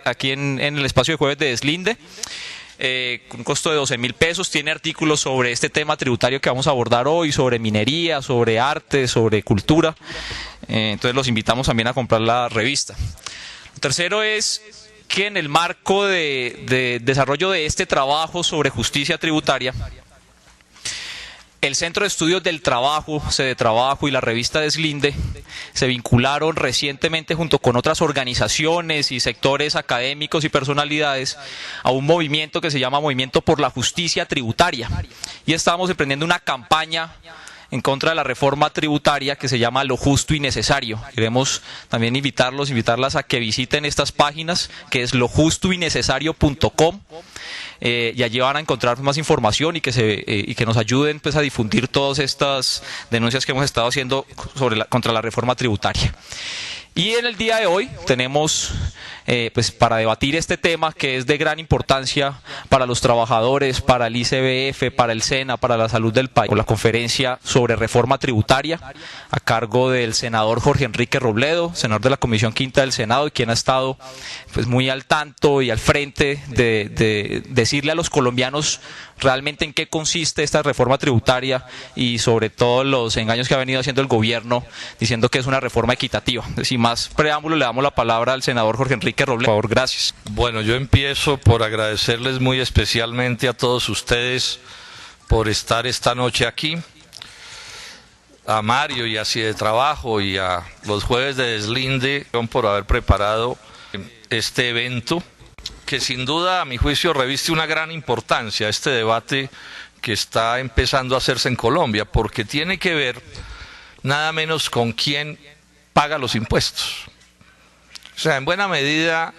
aquí en el espacio de jueves de Deslinde, con un costo de 12.000 pesos. Tiene artículos sobre este tema tributario que vamos a abordar hoy, sobre minería, sobre arte, sobre cultura. Entonces los invitamos también a comprar la revista. Lo tercero es que en el marco de desarrollo de este trabajo sobre justicia tributaria, el Centro de Estudios del Trabajo, Sede Trabajo y la revista Deslinde se vincularon recientemente junto con otras organizaciones y sectores académicos y personalidades a un movimiento que se llama Movimiento por la Justicia Tributaria. Y estamos emprendiendo una campaña en contra de la reforma tributaria que se llama Lo Justo y Necesario. Queremos también invitarlas a que visiten estas páginas, que es lojustoynecesario.com. Y allí van a encontrar más información y que nos ayuden pues a difundir todas estas denuncias que hemos estado haciendo contra la reforma tributaria. Y en el día de hoy tenemos pues para debatir este tema que es de gran importancia para los trabajadores, para el ICBF, para el SENA, para la salud del país, la conferencia sobre reforma tributaria a cargo del senador Jorge Enrique Robledo, senador de la Comisión Quinta del Senado, y quien ha estado pues muy al tanto y al frente de decirle a los colombianos realmente en qué consiste esta reforma tributaria y sobre todo los engaños que ha venido haciendo el gobierno diciendo que es una reforma equitativa. Sin más preámbulo, le damos la palabra al senador Jorge Enrique Robledo. Por favor, gracias. Bueno, yo empiezo por agradecerles muy especialmente a todos ustedes por estar esta noche aquí, a Mario y a Sede Trabajo y a los jueves de Deslinde por haber preparado este evento, que sin duda a mi juicio reviste una gran importancia este debate que está empezando a hacerse en Colombia, porque tiene que ver nada menos con quién paga los impuestos. O sea, en buena medida,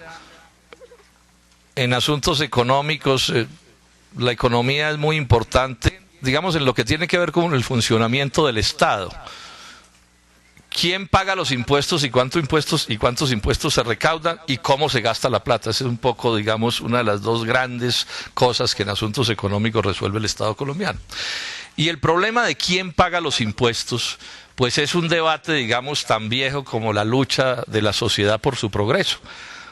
en asuntos económicos, la economía es muy importante, digamos, en lo que tiene que ver con el funcionamiento del Estado. ¿Quién paga los impuestos y cuántos impuestos se recaudan y cómo se gasta la plata? Esa es un poco, digamos, una de las dos grandes cosas que en asuntos económicos resuelve el Estado colombiano. Y el problema de quién paga los impuestos, pues es un debate, digamos, tan viejo como la lucha de la sociedad por su progreso.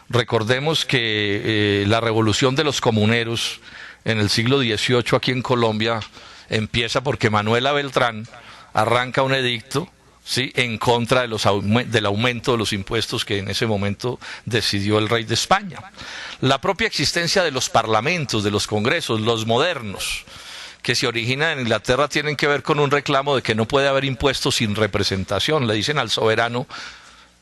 Recordemos que la revolución de los comuneros en el siglo XVIII aquí en Colombia empieza porque Manuela Beltrán arranca un edicto, ¿sí?, en contra del aumento de los impuestos que en ese momento decidió el rey de España. La propia existencia de los parlamentos, de los congresos, los modernos, que se originan en Inglaterra, tienen que ver con un reclamo de que no puede haber impuestos sin representación. Le dicen al soberano,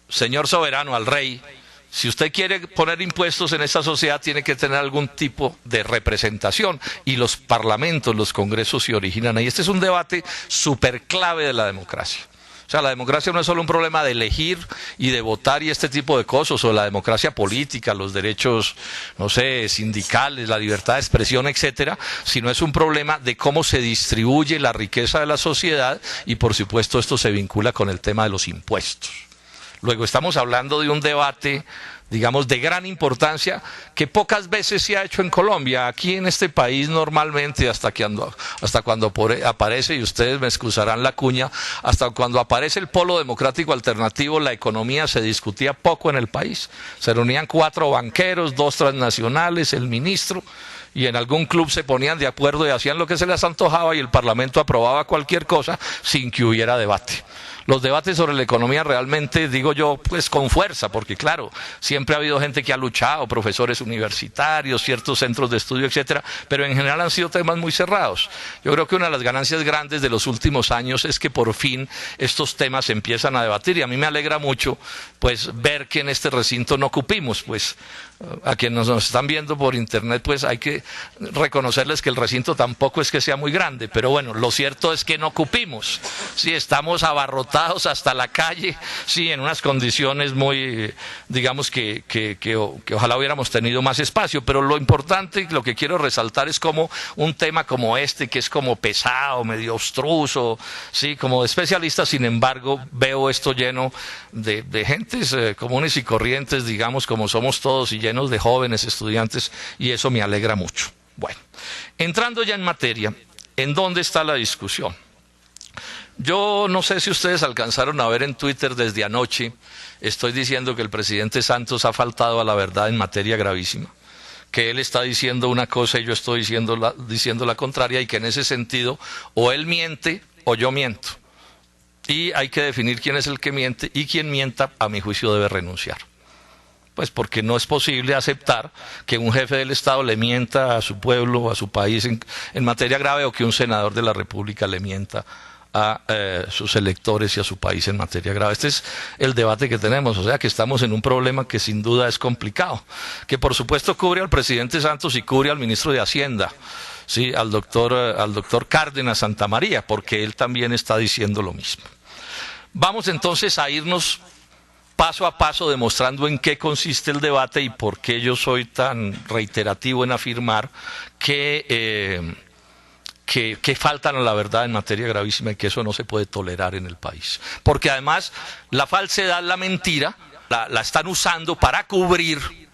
señor soberano, al rey, si usted quiere poner impuestos en esta sociedad, tiene que tener algún tipo de representación. Y los parlamentos, los congresos se originan ahí. Este es un debate súper clave de la democracia. O sea, la democracia no es solo un problema de elegir y de votar y este tipo de cosas, o la democracia política, los derechos, no sé, sindicales, la libertad de expresión, etcétera, sino es un problema de cómo se distribuye la riqueza de la sociedad y, por supuesto, esto se vincula con el tema de los impuestos. Luego estamos hablando de un debate, digamos, de gran importancia que pocas veces se ha hecho en Colombia. Aquí en este país normalmente, hasta cuando aparece, y ustedes me excusarán la cuña, hasta cuando aparece el polo democrático alternativo, la economía se discutía poco en el país. Se reunían 4 banqueros, 2 transnacionales, el ministro, y en algún club se ponían de acuerdo y hacían lo que se les antojaba y el Parlamento aprobaba cualquier cosa sin que hubiera debate. Los debates sobre la economía realmente, digo yo, pues con fuerza, porque claro, siempre ha habido gente que ha luchado, profesores universitarios, ciertos centros de estudio, etcétera, pero en general han sido temas muy cerrados. Yo creo que una de las ganancias grandes de los últimos años es que por fin estos temas se empiezan a debatir, y a mí me alegra mucho pues ver que en este recinto no cupimos, pues a quienes nos están viendo por internet, pues hay que reconocerles que el recinto tampoco es que sea muy grande, pero bueno, lo cierto es que no cupimos, sí, estamos abarrotados hasta la calle, sí, en unas condiciones muy, digamos que ojalá hubiéramos tenido más espacio, pero lo importante, lo que quiero resaltar es como un tema como este, que es como pesado, medio obstruso, sí, como de especialistas, sin embargo, veo esto lleno de gentes comunes y corrientes, digamos, como somos todos, y llenos de jóvenes estudiantes, y eso me alegra mucho. Bueno, entrando ya en materia, ¿en dónde está la discusión? Yo no sé si ustedes alcanzaron a ver en Twitter desde anoche, estoy diciendo que el presidente Santos ha faltado a la verdad en materia gravísima, que él está diciendo una cosa y yo estoy diciendo la contraria, y que en ese sentido o él miente o yo miento. Y hay que definir quién es el que miente, y quien mienta, a mi juicio, debe renunciar. Pues porque no es posible aceptar que un jefe del Estado le mienta a su pueblo o a su país en materia grave, o que un senador de la República le mienta a sus electores y a su país en materia grave. Este es el debate que tenemos, o sea que estamos en un problema que sin duda es complicado, que por supuesto cubre al presidente Santos y cubre al ministro de Hacienda, sí, al doctor Cárdenas Santamaría, porque él también está diciendo lo mismo. Vamos entonces a irnos paso a paso demostrando en qué consiste el debate y por qué yo soy tan reiterativo en afirmar que faltan a la verdad en materia gravísima y que eso no se puede tolerar en el país. Porque además la falsedad, la mentira, la están usando para cubrir,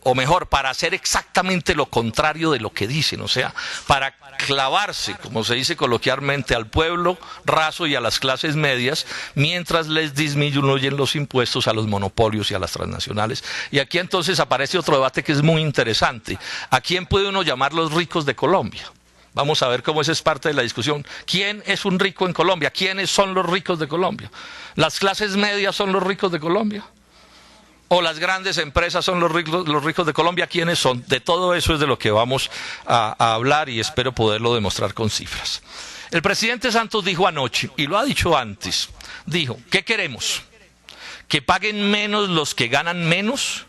o mejor, para hacer exactamente lo contrario de lo que dicen, o sea, para clavarse, como se dice coloquialmente, al pueblo raso y a las clases medias, mientras les disminuyen los impuestos a los monopolios y a las transnacionales. Y aquí entonces aparece otro debate que es muy interesante. ¿A quién puede uno llamar los ricos de Colombia? Vamos a ver cómo esa es parte de la discusión. ¿Quién es un rico en Colombia? ¿Quiénes son los ricos de Colombia? ¿Las clases medias son los ricos de Colombia? ¿O las grandes empresas son los ricos de Colombia? ¿Quiénes son? De todo eso es de lo que vamos a hablar, y espero poderlo demostrar con cifras. El presidente Santos dijo anoche, y lo ha dicho antes, dijo, ¿qué queremos? Que paguen menos los que ganan menos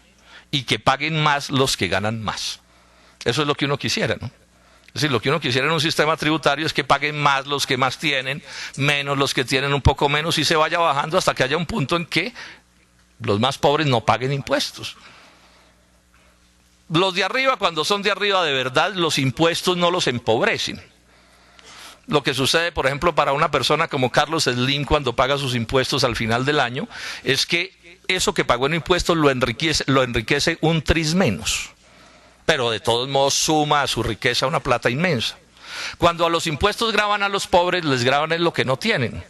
y que paguen más los que ganan más. Eso es lo que uno quisiera, ¿no? Es decir, lo que uno quisiera en un sistema tributario es que paguen más los que más tienen, menos los que tienen un poco menos, y se vaya bajando hasta que haya un punto en que los más pobres no paguen impuestos. Los de arriba, cuando son de arriba de verdad, los impuestos no los empobrecen. Lo que sucede, por ejemplo, para una persona como Carlos Slim cuando paga sus impuestos al final del año, es que eso que pagó en impuestos lo enriquece un tris menos. Pero de todos modos suma a su riqueza una plata inmensa. Cuando a los impuestos graban a los pobres, les graban en lo que no tienen.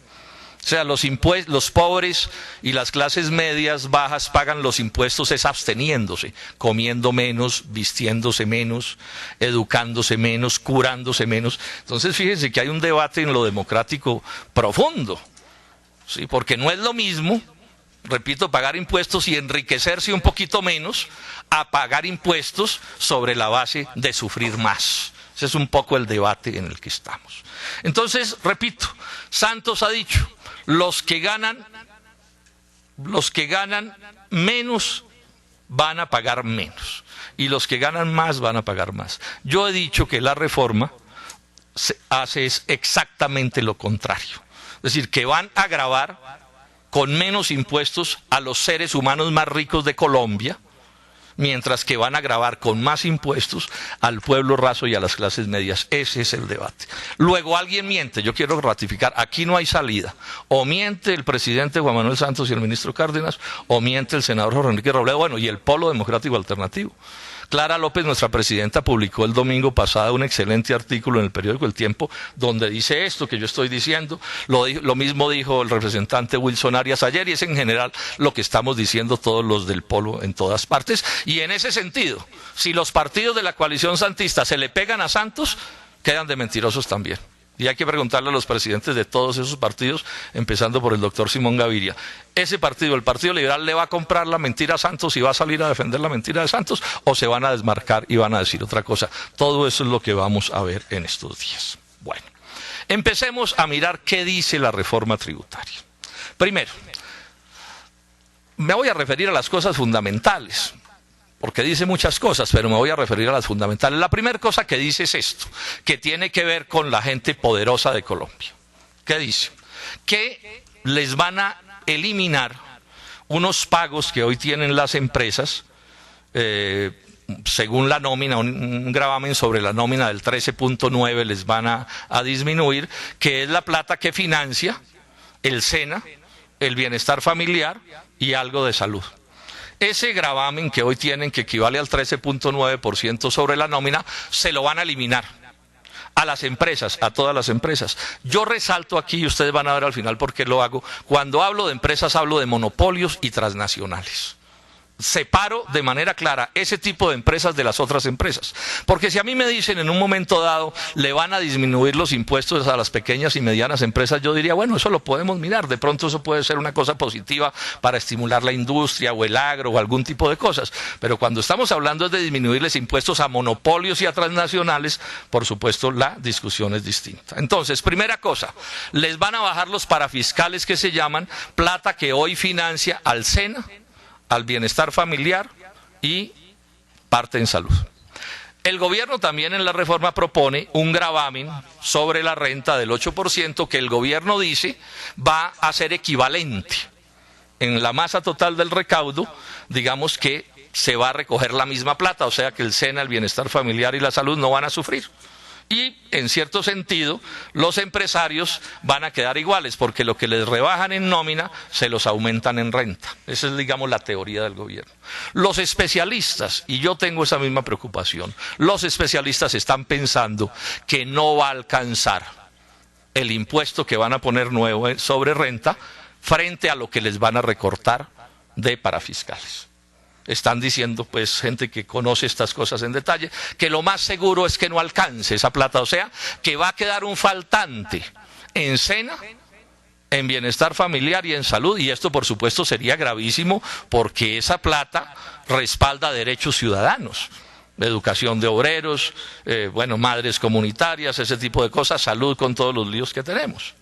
O sea, los pobres y las clases medias bajas pagan los impuestos es absteniéndose, comiendo menos, vistiéndose menos, educándose menos, curándose menos. Entonces fíjense que hay un debate en lo democrático profundo, ¿sí? Porque no es lo mismo, repito, pagar impuestos y enriquecerse un poquito menos, a pagar impuestos sobre la base de sufrir más. Ese es un poco el debate en el que estamos. Entonces, repito, Santos ha dicho, los que ganan menos van a pagar menos, y los que ganan más van a pagar más. Yo he dicho que la reforma hace exactamente lo contrario. Es decir, que van a gravar con menos impuestos a los seres humanos más ricos de Colombia, mientras que van a gravar con más impuestos al pueblo raso y a las clases medias. Ese es el debate. Luego alguien miente, yo quiero ratificar, aquí no hay salida. O miente el presidente Juan Manuel Santos y el ministro Cárdenas, o miente el senador Jorge Enrique Robledo, bueno, y el Polo Democrático Alternativo. Clara López, nuestra presidenta, publicó el domingo pasado un excelente artículo en el periódico El Tiempo donde dice esto que yo estoy diciendo. Lo mismo dijo el representante Wilson Arias ayer, y es en general lo que estamos diciendo todos los del Polo en todas partes. Y en ese sentido, si los partidos de la coalición santista se le pegan a Santos, quedan de mentirosos también. Y hay que preguntarle a los presidentes de todos esos partidos, empezando por el doctor Simón Gaviria. ¿Ese partido, el Partido Liberal, le va a comprar la mentira a Santos y va a salir a defender la mentira de Santos? ¿O se van a desmarcar y van a decir otra cosa? Todo eso es lo que vamos a ver en estos días. Bueno, empecemos a mirar qué dice la reforma tributaria. Primero, me voy a referir a las cosas fundamentales, porque dice muchas cosas, pero me voy a referir a las fundamentales. La primera cosa que dice es esto, que tiene que ver con la gente poderosa de Colombia. ¿Qué dice? Que les van a eliminar unos pagos que hoy tienen las empresas, según la nómina, un gravamen sobre la nómina del 13.9 les van a disminuir, que es la plata que financia el SENA, el bienestar familiar y algo de salud. Ese gravamen que hoy tienen, que equivale al 13.9% sobre la nómina, se lo van a eliminar. a las empresas, a todas las empresas. Yo resalto aquí, y ustedes van a ver al final por qué lo hago, cuando hablo de empresas hablo de monopolios y transnacionales. Separo de manera clara ese tipo de empresas de las otras empresas. Porque si a mí me dicen en un momento dado le van a disminuir los impuestos a las pequeñas y medianas empresas, yo diría, bueno, eso lo podemos mirar, de pronto eso puede ser una cosa positiva para estimular la industria o el agro o algún tipo de cosas. Pero cuando estamos hablando de disminuirles impuestos a monopolios y a transnacionales, por supuesto la discusión es distinta. Entonces, primera cosa, les van a bajar los parafiscales que se llaman plata que hoy financia al SENA, al bienestar familiar y parte en salud. El gobierno también en la reforma propone un gravamen sobre la renta del 8% que el gobierno dice va a ser equivalente en la masa total del recaudo, digamos que se va a recoger la misma plata, o sea que el SENA, el bienestar familiar y la salud no van a sufrir. Y, en cierto sentido, los empresarios van a quedar iguales, porque lo que les rebajan en nómina, se los aumentan en renta. Esa es, digamos, la teoría del gobierno. Los especialistas, y yo tengo esa misma preocupación, los especialistas están pensando que no va a alcanzar el impuesto que van a poner nuevo sobre renta frente a lo que les van a recortar de parafiscales. Están diciendo, pues, gente que conoce estas cosas en detalle, que lo más seguro es que no alcance esa plata, o sea, que va a quedar un faltante en SENA, en bienestar familiar y en salud, y esto por supuesto sería gravísimo porque esa plata respalda derechos ciudadanos, educación de obreros, madres comunitarias, ese tipo de cosas, salud con todos los líos que tenemos.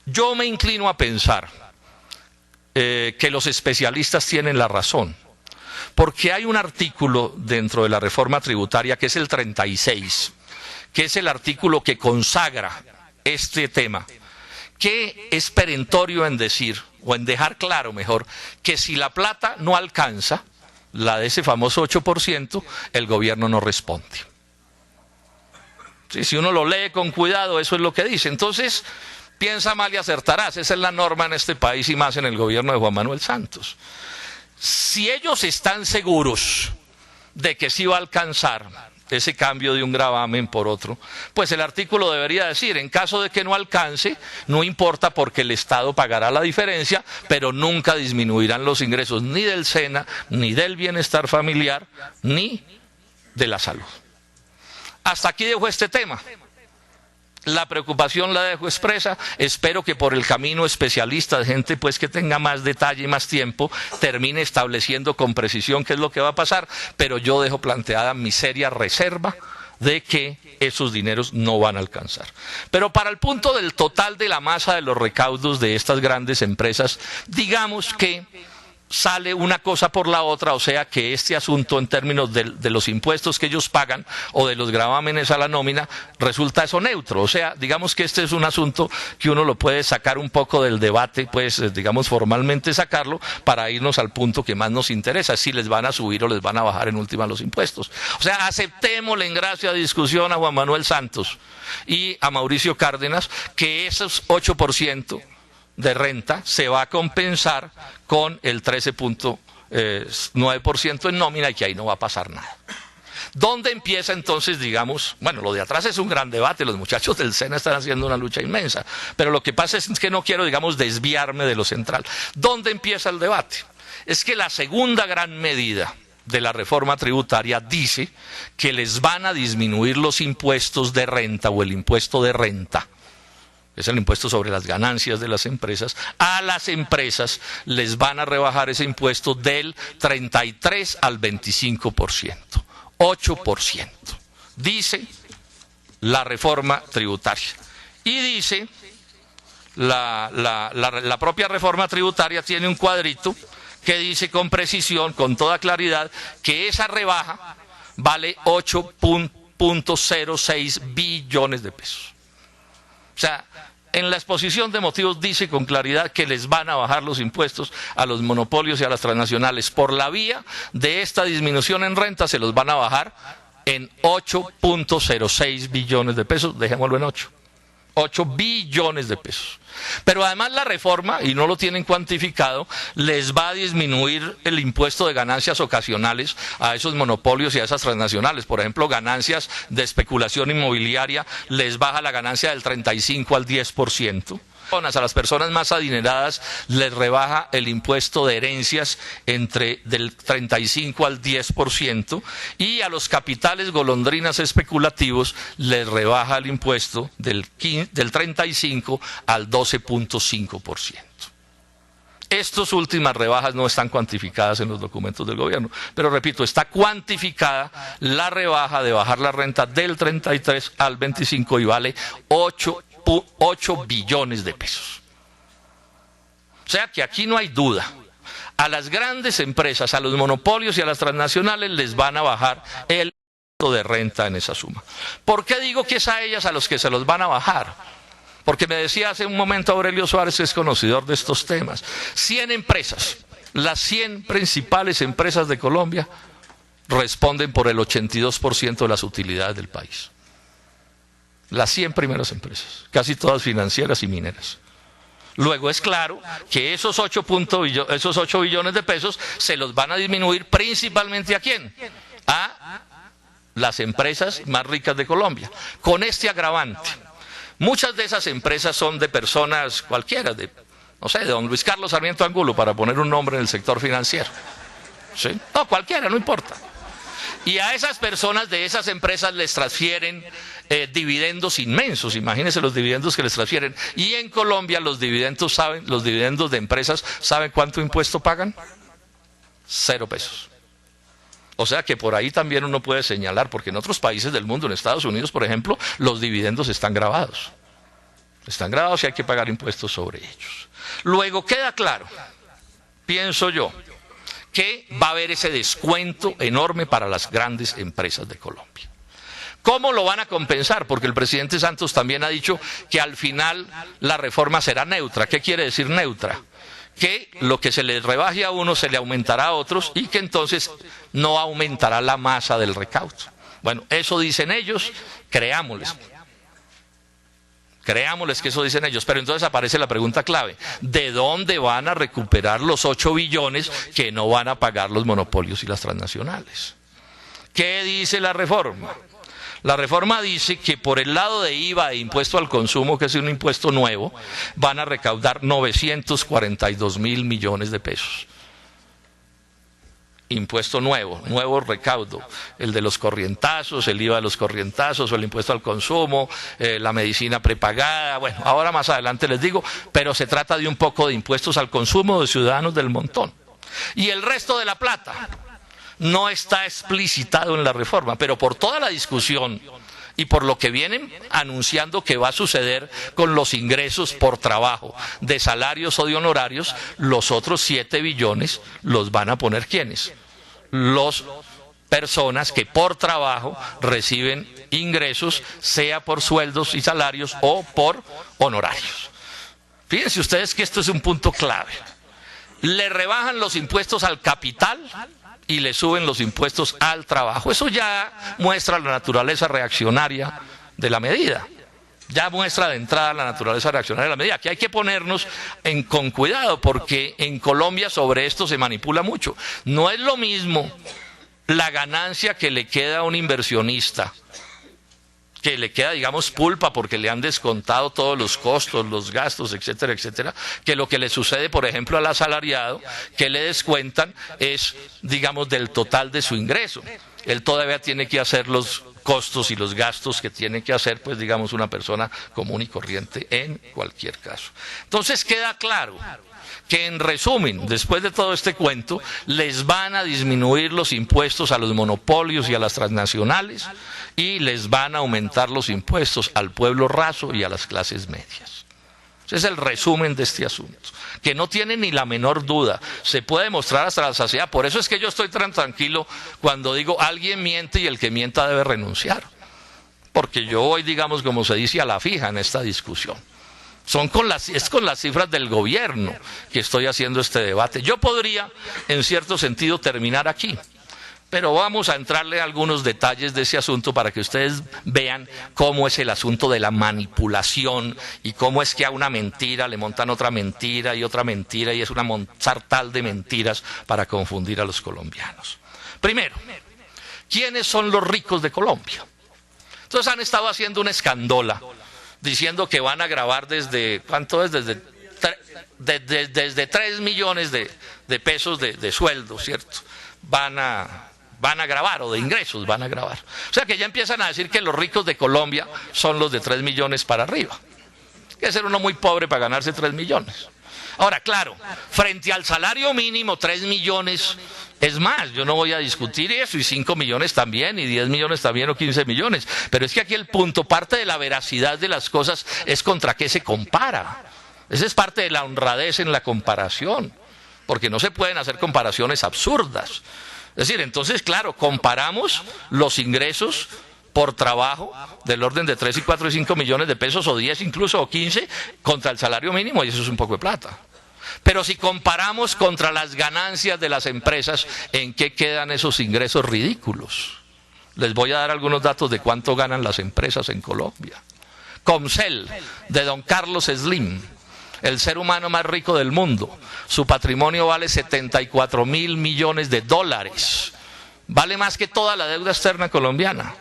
Yo me inclino a pensar que los especialistas tienen la razón. Porque hay un artículo dentro de la reforma tributaria que es el 36, que es el artículo que consagra este tema, que es perentorio en decir, o en dejar claro mejor, que si la plata no alcanza, la de ese famoso 8%, el gobierno no responde. Sí, si uno lo lee con cuidado, eso es lo que dice. Entonces, piensa mal y acertarás. Esa es la norma en este país y más en el gobierno de Juan Manuel Santos. Si ellos están seguros de que sí va a alcanzar ese cambio de un gravamen por otro, pues el artículo debería decir, en caso de que no alcance, no importa porque el Estado pagará la diferencia, pero nunca disminuirán los ingresos ni del SENA, ni del bienestar familiar, ni de la salud. Hasta aquí dejo este tema. La preocupación la dejo expresa, espero que por el camino especialistas, gente pues que tenga más detalle y más tiempo, termine estableciendo con precisión qué es lo que va a pasar, pero yo dejo planteada mi seria reserva de que esos dineros no van a alcanzar. Pero para el punto del total de la masa de los recaudos de estas grandes empresas, digamos que sale una cosa por la otra, o sea que este asunto en términos de los impuestos que ellos pagan o de los gravámenes a la nómina resulta eso neutro, o sea, digamos que este es un asunto que uno lo puede sacar un poco del debate, pues digamos formalmente sacarlo para irnos al punto que más nos interesa, si les van a subir o les van a bajar en última los impuestos. O sea, aceptémosle en gracia de discusión a Juan Manuel Santos y a Mauricio Cárdenas que esos 8% de renta se va a compensar con el 13.9% en nómina y que ahí no va a pasar nada. ¿Dónde empieza entonces, digamos, bueno, lo de atrás es un gran debate, los muchachos del SENA están haciendo una lucha inmensa, pero lo que pasa es que no quiero, digamos, desviarme de lo central. ¿Dónde empieza el debate? Es que la segunda gran medida de la reforma tributaria dice que les van a disminuir los impuestos de renta o el impuesto de renta. Es el impuesto sobre las ganancias de las empresas. A las empresas les van a rebajar ese impuesto del 33 al 25%, 8%. Dice la reforma tributaria. Y dice, la propia reforma tributaria tiene un cuadrito que dice con precisión, con toda claridad, que esa rebaja vale 8.06 billones de pesos. O sea, en la exposición de motivos dice con claridad que les van a bajar los impuestos a los monopolios y a las transnacionales. Por la vía de esta disminución en renta se los van a bajar en 8.06 billones de pesos, dejémoslo en 8. 8 billones de pesos. Pero además la reforma, y no lo tienen cuantificado, les va a disminuir el impuesto de ganancias ocasionales a esos monopolios y a esas transnacionales. Por ejemplo, ganancias de especulación inmobiliaria, les baja la ganancia del 35 al 10%. A las personas más adineradas les rebaja el impuesto de herencias del 35 al 10%, y a los capitales golondrinas especulativos les rebaja el impuesto del 35 al 12.5%. Estas últimas rebajas no están cuantificadas en los documentos del gobierno, pero repito, está cuantificada la rebaja de bajar la renta del 33 al 25 y vale 8 billones de pesos. O sea que aquí no hay duda. A las grandes empresas, a los monopolios y a las transnacionales les van a bajar el impuesto de renta en esa suma. ¿Por qué digo que es a ellas a los que se los van a bajar? Porque me decía hace un momento Aurelio Suárez, que es conocedor de estos temas, 100 empresas, las 100 principales empresas de Colombia responden por el 82% de las utilidades del país. Las 100 primeras empresas, casi todas financieras y mineras. Luego es claro que esos 8 billones de pesos se los van a disminuir principalmente ¿a quién? A las empresas más ricas de Colombia. Con este agravante, muchas de esas empresas son de personas cualquiera, de don Luis Carlos Sarmiento Angulo, para poner un nombre en el sector financiero. ¿Sí? No, cualquiera, no importa. Y a esas personas de esas empresas les transfieren dividendos inmensos. Imagínense los dividendos que les transfieren. Y en Colombia los dividendos de empresas, ¿saben cuánto impuesto pagan? 0 pesos. O sea que por ahí también uno puede señalar, porque en otros países del mundo, en Estados Unidos, por ejemplo, los dividendos están gravados. Están gravados y hay que pagar impuestos sobre ellos. Luego queda claro, pienso yo, que va a haber ese descuento enorme para las grandes empresas de Colombia. ¿Cómo lo van a compensar? Porque el presidente Santos también ha dicho que al final la reforma será neutra. ¿Qué quiere decir neutra? Que lo que se le rebaje a unos se le aumentará a otros y que entonces no aumentará la masa del recaudo. Bueno, eso dicen ellos, creámosles que eso dicen ellos, pero entonces aparece la pregunta clave: ¿de dónde van a recuperar los 8 billones que no van a pagar los monopolios y las transnacionales? ¿Qué dice la reforma? La reforma dice que por el lado de IVA e impuesto al consumo, que es un impuesto nuevo, van a recaudar 942.000 millones de pesos. Impuesto nuevo recaudo, el de los corrientazos, el IVA de los corrientazos, o el impuesto al consumo, la medicina prepagada. Bueno, ahora más adelante les digo, pero se trata de un poco de impuestos al consumo de ciudadanos del montón. Y el resto de la plata no está explicitado en la reforma, pero por toda la discusión y por lo que vienen anunciando que va a suceder con los ingresos por trabajo, de salarios o de honorarios, los otros 7 billones los van a poner ¿quiénes? Las personas que por trabajo reciben ingresos, sea por sueldos y salarios o por honorarios. Fíjense ustedes que esto es un punto clave. Le rebajan los impuestos al capital y le suben los impuestos al trabajo. Eso ya muestra la naturaleza reaccionaria de la medida. Ya muestra de entrada la naturaleza reaccionaria de la medida. Aquí hay que ponernos con cuidado, porque en Colombia sobre esto se manipula mucho. No es lo mismo la ganancia que le queda a un inversionista, que le queda, digamos, pulpa porque le han descontado todos los costos, los gastos, etcétera, etcétera, que lo que le sucede, por ejemplo, al asalariado, que le descuentan es, digamos, del total de su ingreso. Él todavía tiene que hacer los costos y los gastos que tiene que hacer, pues, digamos, una persona común y corriente en cualquier caso. Entonces queda claro que, en resumen, después de todo este cuento, les van a disminuir los impuestos a los monopolios y a las transnacionales, y les van a aumentar los impuestos al pueblo raso y a las clases medias. Ese es el resumen de este asunto, que no tiene ni la menor duda, se puede demostrar hasta la saciedad. Por eso es que yo estoy tan tranquilo cuando digo alguien miente y el que mienta debe renunciar, porque yo voy, digamos, como se dice, a la fija en esta discusión. Es con las cifras del gobierno que estoy haciendo este debate. Yo podría, en cierto sentido, terminar aquí, Pero vamos a entrarle a algunos detalles de ese asunto para que ustedes vean cómo es el asunto de la manipulación y cómo es que a una mentira le montan otra mentira y es una sartal de mentiras para confundir a los colombianos. Primero, ¿quiénes son los ricos de Colombia? Entonces han estado haciendo una escandola diciendo que van a grabar desde, ¿cuánto es? Desde 3 millones de pesos de sueldo, ¿cierto? Van a grabar, o de ingresos van a grabar. O sea que ya empiezan a decir que los ricos de Colombia son los de 3 millones para arriba. Hay que ser uno muy pobre para ganarse 3 millones. Ahora, claro, frente al salario mínimo, 3 millones es más. Yo no voy a discutir eso, y 5 millones también, y 10 millones también, o 15 millones. Pero es que aquí el punto, parte de la veracidad de las cosas es contra qué se compara. Esa es parte de la honradez en la comparación, porque no se pueden hacer comparaciones absurdas. Es decir, entonces, claro, comparamos los ingresos por trabajo del orden de 3 y 4 y 5 millones de pesos, o 10 incluso, o 15, contra el salario mínimo, y eso es un poco de plata. Pero si comparamos contra las ganancias de las empresas, ¿en qué quedan esos ingresos ridículos? Les voy a dar algunos datos de cuánto ganan las empresas en Colombia. Comcel, de don Carlos Slim, el ser humano más rico del mundo. Su patrimonio vale 74.000 millones de dólares. Vale más que toda la deuda externa colombiana.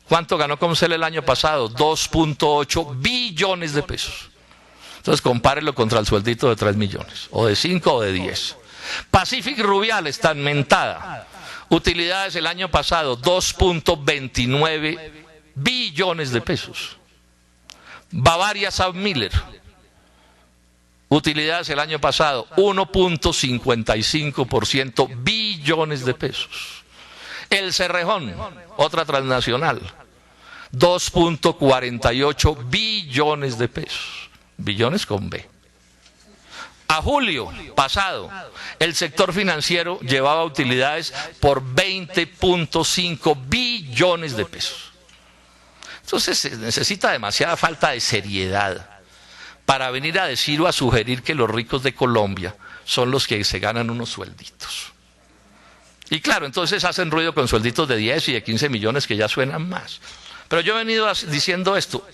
¿Cuánto ganó Comcel el año pasado? 2.8 billones de pesos. Entonces compárelo contra el sueldito de 3 millones, o de 5 o de 10. Pacific Rubiales, tan mentada. Utilidades el año pasado, 2.29 billones de pesos. Bavaria Miller, utilidades el año pasado, 1.55% billones de pesos. El Cerrejón, otra transnacional, 2.48 billones de pesos. Billones con B. A julio pasado, el sector financiero llevaba utilidades por 20.5 billones de pesos. Entonces se necesita demasiada falta de seriedad para venir a decir o a sugerir que los ricos de Colombia son los que se ganan unos suelditos. Y claro, entonces hacen ruido con suelditos de 10 y de 15 millones que ya suenan más. Pero yo he venido diciendo esto.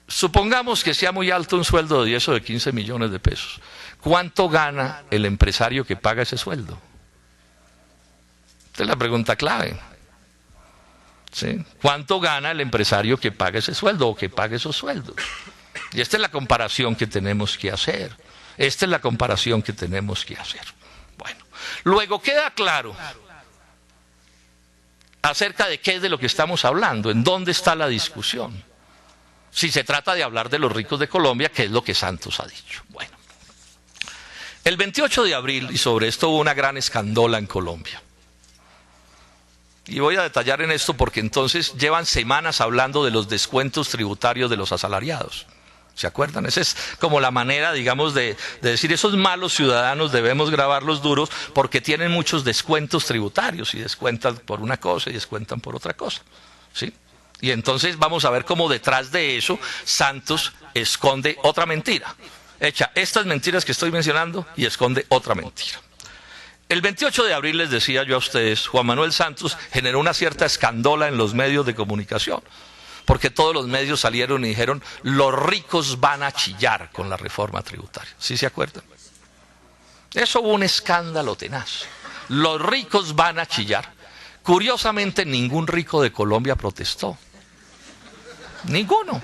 Supongamos que sea muy alto un sueldo de 10 o de 15 millones de pesos. ¿Cuánto gana el empresario que paga ese sueldo? Esta es la pregunta clave. ¿Sí? ¿Cuánto gana el empresario que paga ese sueldo o que paga esos sueldos? Y esta es la comparación que tenemos que hacer. Esta es la comparación que tenemos que hacer. Bueno, luego queda claro acerca de qué es de lo que estamos hablando, en dónde está la discusión. Si se trata de hablar de los ricos de Colombia, ¿qué es lo que Santos ha dicho? Bueno, el 28 de abril, y sobre esto hubo una gran escandola en Colombia. Y voy a detallar en esto porque entonces llevan semanas hablando de los descuentos tributarios de los asalariados. ¿Se acuerdan? Esa es como la manera, digamos, de decir, esos malos ciudadanos debemos grabarlos duros porque tienen muchos descuentos tributarios y descuentan por una cosa y descuentan por otra cosa. ¿Sí? Y entonces vamos a ver cómo detrás de eso Santos esconde otra mentira. Echa estas mentiras que estoy mencionando y esconde otra mentira. El 28 de abril les decía yo a ustedes, Juan Manuel Santos generó una cierta escandola en los medios de comunicación, porque todos los medios salieron y dijeron, los ricos van a chillar con la reforma tributaria. ¿Sí se acuerdan? Eso hubo un escándalo tenaz. Los ricos van a chillar. Curiosamente, ningún rico de Colombia protestó. Ninguno.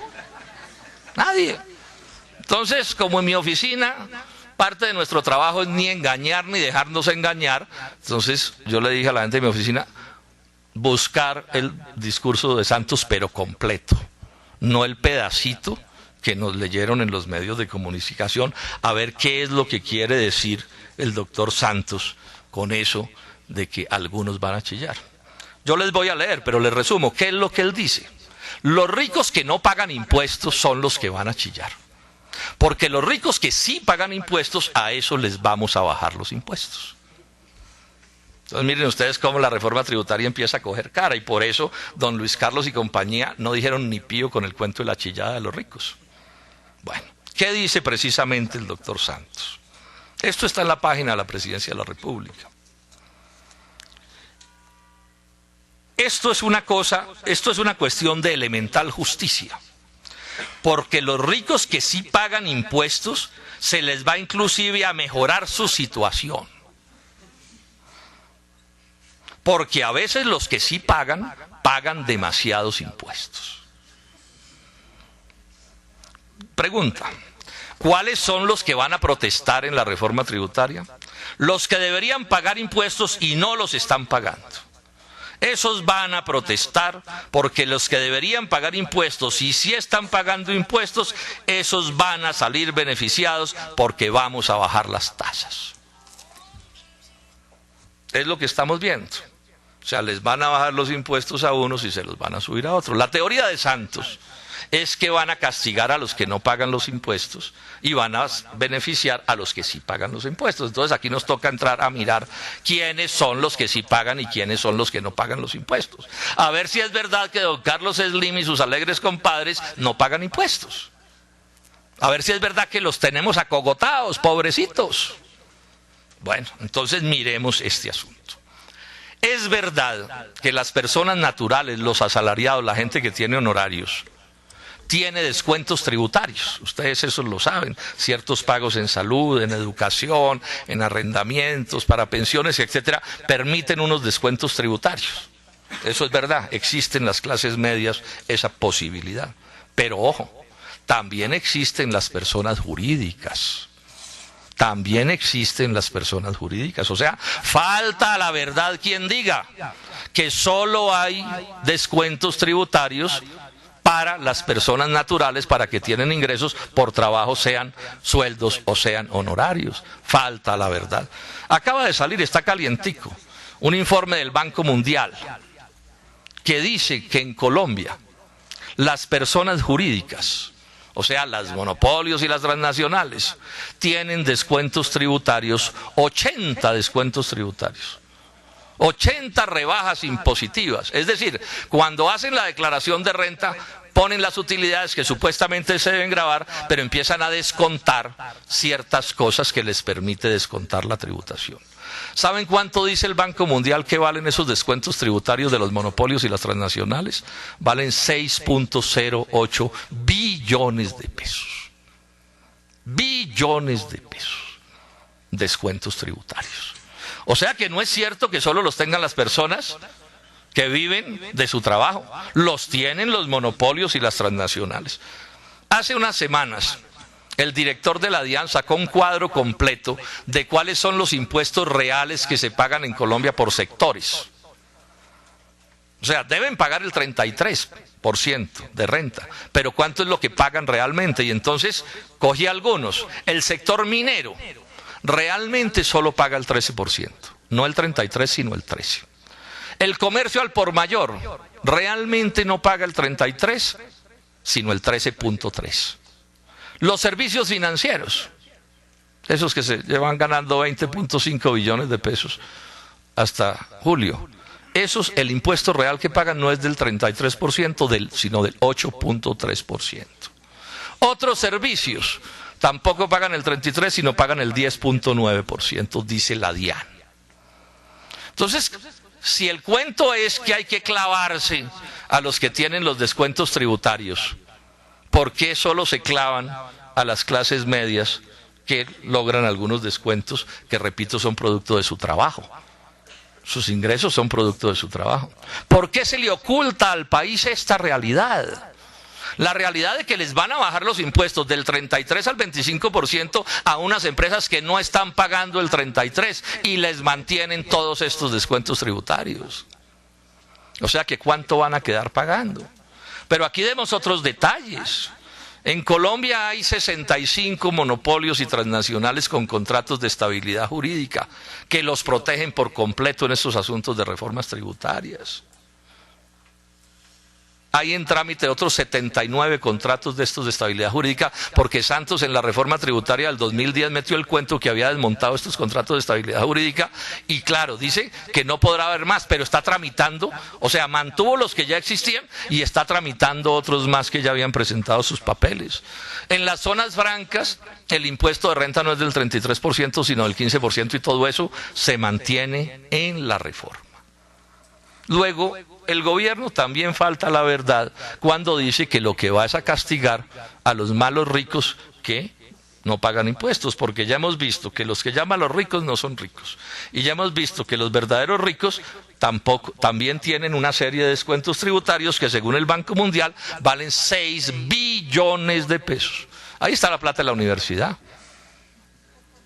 Nadie. Entonces, como en mi oficina, parte de nuestro trabajo es ni engañar ni dejarnos engañar, entonces yo le dije a la gente de mi oficina, buscar el discurso de Santos, pero completo, no el pedacito que nos leyeron en los medios de comunicación, a ver qué es lo que quiere decir el doctor Santos con eso de que algunos van a chillar. Yo les voy a leer, pero les resumo, ¿qué es lo que él dice? Los ricos que no pagan impuestos son los que van a chillar. Porque los ricos que sí pagan impuestos, a eso les vamos a bajar los impuestos. Entonces miren ustedes cómo la reforma tributaria empieza a coger cara, y por eso don Luis Carlos y compañía no dijeron ni pío con el cuento de la chillada de los ricos. Bueno, ¿qué dice precisamente el doctor Santos? Esto está en la página de la Presidencia de la República. esto es una cuestión de elemental justicia. Porque los ricos que sí pagan impuestos, se les va inclusive a mejorar su situación. Porque a veces los que sí pagan, pagan demasiados impuestos. Pregunta, ¿cuáles son los que van a protestar en la reforma tributaria? Los que deberían pagar impuestos y no los están pagando. Esos van a protestar porque los que deberían pagar impuestos y si están pagando impuestos, esos van a salir beneficiados porque vamos a bajar las tasas. Es lo que estamos viendo. O sea, les van a bajar los impuestos a unos y se los van a subir a otros. La teoría de Santos es que van a castigar a los que no pagan los impuestos y van a beneficiar a los que sí pagan los impuestos. Entonces aquí nos toca entrar a mirar quiénes son los que sí pagan y quiénes son los que no pagan los impuestos. A ver si es verdad que don Carlos Slim y sus alegres compadres no pagan impuestos. A ver si es verdad que los tenemos acogotados, pobrecitos. Bueno, entonces miremos este asunto. Es verdad que las personas naturales, los asalariados, la gente que tiene honorarios, tiene descuentos tributarios, ustedes eso lo saben, ciertos pagos en salud, en educación, en arrendamientos, para pensiones, etcétera, permiten unos descuentos tributarios. Eso es verdad, existe en las clases medias esa posibilidad. Pero ojo, también existen las personas jurídicas. También existen las personas jurídicas. O sea, falta a la verdad quien diga que solo hay descuentos tributarios para las personas naturales, para que tienen ingresos por trabajo, sean sueldos o sean honorarios. Falta la verdad. Acaba de salir, está calientico, un informe del Banco Mundial que dice que en Colombia las personas jurídicas, o sea, los monopolios y las transnacionales, tienen descuentos tributarios, 80 descuentos tributarios. 80 rebajas impositivas. Es decir, cuando hacen la declaración de renta, ponen las utilidades que supuestamente se deben gravar, pero empiezan a descontar ciertas cosas que les permite descontar la tributación. ¿Saben cuánto dice el Banco Mundial que valen esos descuentos tributarios de los monopolios y las transnacionales? Valen 6.08 billones de pesos. Billones de pesos. Descuentos tributarios. O sea que no es cierto que solo los tengan las personas que viven de su trabajo. Los tienen los monopolios y las transnacionales. Hace unas semanas, el director de la DIAN sacó un cuadro completo de cuáles son los impuestos reales que se pagan en Colombia por sectores. O sea, deben pagar el 33% de renta, pero ¿cuánto es lo que pagan realmente? Y entonces cogí algunos. El sector minero realmente solo paga el 13%, no el 33%, sino el 13%. El comercio al por mayor realmente no paga el 33%, sino el 13.3%. Los servicios financieros, esos que se llevan ganando 20.5 billones de pesos hasta julio, esos, el impuesto real que pagan no es del 33%, sino del 8.3%. Otros servicios tampoco pagan el 33%, sino pagan el 10.9%, dice la DIAN. Entonces, si el cuento es que hay que clavarse a los que tienen los descuentos tributarios, ¿por qué solo se clavan a las clases medias que logran algunos descuentos que, repito, son producto de su trabajo? Sus ingresos son producto de su trabajo. ¿Por qué se le oculta al país esta realidad? La realidad de que les van a bajar los impuestos del 33 al 25% a unas empresas que no están pagando el 33% y les mantienen todos estos descuentos tributarios. O sea que ¿cuánto van a quedar pagando? Pero aquí demos otros detalles. En Colombia hay 65 monopolios y transnacionales con contratos de estabilidad jurídica que los protegen por completo en estos asuntos de reformas tributarias. Hay en trámite otros 79 contratos de estos de estabilidad jurídica, porque Santos en la reforma tributaria del 2010 metió el cuento que había desmontado estos contratos de estabilidad jurídica y claro, dice que no podrá haber más, pero está tramitando, o sea, mantuvo los que ya existían y está tramitando otros más que ya habían presentado sus papeles. En las zonas francas, el impuesto de renta no es del 33%, sino del 15% y todo eso se mantiene en la reforma. Luego, el gobierno también falta la verdad cuando dice que lo que va es a castigar a los malos ricos que no pagan impuestos, porque ya hemos visto que los que llaman los ricos no son ricos. Y ya hemos visto que los verdaderos ricos también tienen una serie de descuentos tributarios que según el Banco Mundial valen 6 billones de pesos. Ahí está la plata de la universidad.